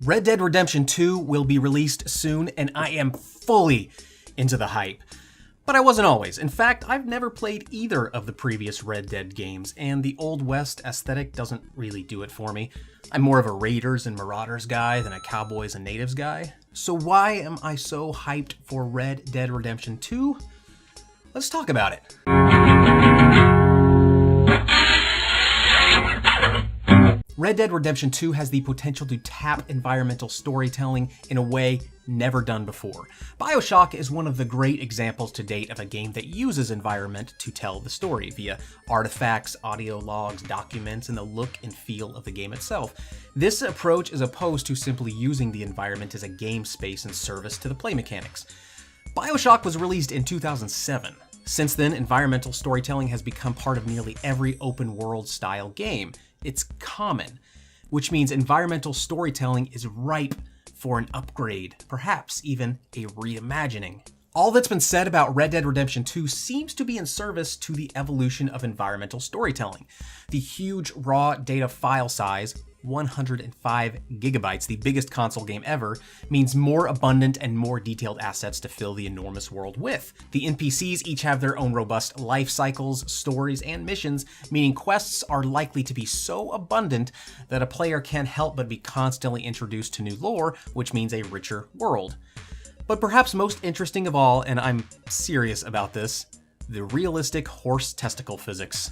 Red Dead Redemption 2 will be released soon, and I am fully into the hype. But I wasn't always. In fact, I've never played either of the previous Red Dead games, and the Old West aesthetic doesn't really do it for me. I'm more of a Raiders and Marauders guy than a Cowboys and Natives guy. So why am I so hyped for Red Dead Redemption 2? Let's talk about it. Red Dead Redemption 2 has the potential to tap environmental storytelling in a way never done before. BioShock is one of the great examples to date of a game that uses environment to tell the story via artifacts, audio logs, documents, and the look and feel of the game itself. This approach is opposed to simply using the environment as a game space in service to the play mechanics. BioShock was released in 2007. Since then, environmental storytelling has become part of nearly every open world style game. It's common, which means environmental storytelling is ripe for an upgrade, perhaps even a reimagining. All that's been said about Red Dead Redemption 2 seems to be in service to the evolution of environmental storytelling. The huge raw data file size, 105 gigabytes, the biggest console game ever, means more abundant and more detailed assets to fill the enormous world with. The NPCs each have their own robust life cycles, stories, and missions, meaning quests are likely to be so abundant that a player can't help but be constantly introduced to new lore, which means a richer world. But perhaps most interesting of all, and I'm serious about this, the realistic horse testicle physics.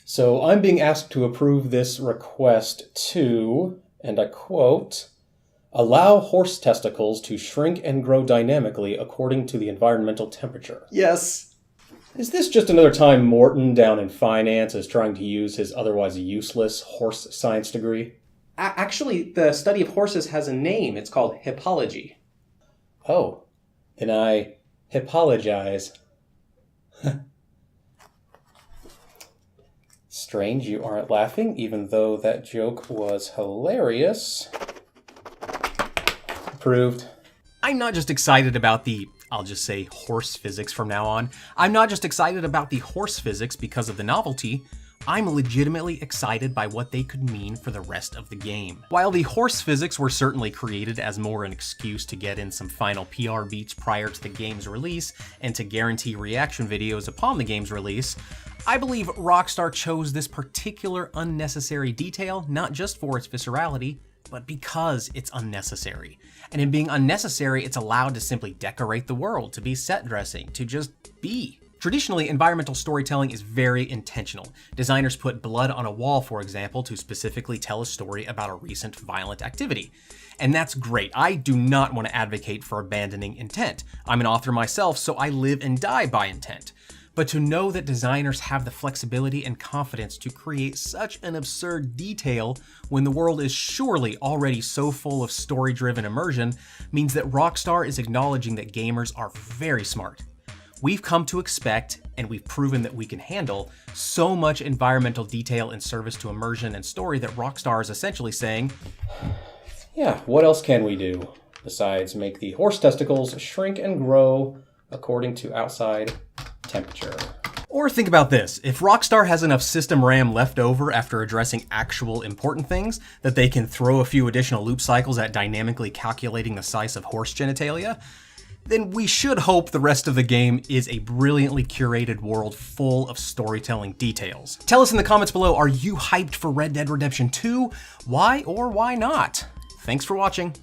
So I'm being asked to approve this request to, and I quote, allow horse testicles to shrink and grow dynamically according to the environmental temperature. Yes. Is this just another time Morton down in finance is trying to use his otherwise useless horse science degree? Actually, the study of horses has a name. It's called hippology. Oh, then I hippologize. Strange you aren't laughing, even though that joke was hilarious. Approved. I'm not just excited about the, I'll just say, horse physics from now on. I'm not just excited about the horse physics because of the novelty. I'm legitimately excited by what they could mean for the rest of the game. While the horse physics were certainly created as more an excuse to get in some final PR beats prior to the game's release and to guarantee reaction videos upon the game's release, I believe Rockstar chose this particular unnecessary detail not just for its viscerality, but because it's unnecessary. And in being unnecessary, it's allowed to simply decorate the world, to be set dressing, to just be. Traditionally, environmental storytelling is very intentional. Designers put blood on a wall, for example, to specifically tell a story about a recent violent activity. And that's great. I do not want to advocate for abandoning intent. I'm an author myself, so I live and die by intent. But to know that designers have the flexibility and confidence to create such an absurd detail when the world is surely already so full of story-driven immersion means that Rockstar is acknowledging that gamers are very smart. We've come to expect, and we've proven that we can handle, so much environmental detail in service to immersion and story that Rockstar is essentially saying, yeah, what else can we do besides make the horse testicles shrink and grow according to outside temperature? Or think about this, if Rockstar has enough system RAM left over after addressing actual important things, that they can throw a few additional loop cycles at dynamically calculating the size of horse genitalia, then we should hope the rest of the game is a brilliantly curated world full of storytelling details. Tell us in the comments below, are you hyped for Red Dead Redemption 2? Why or why not? Thanks for watching.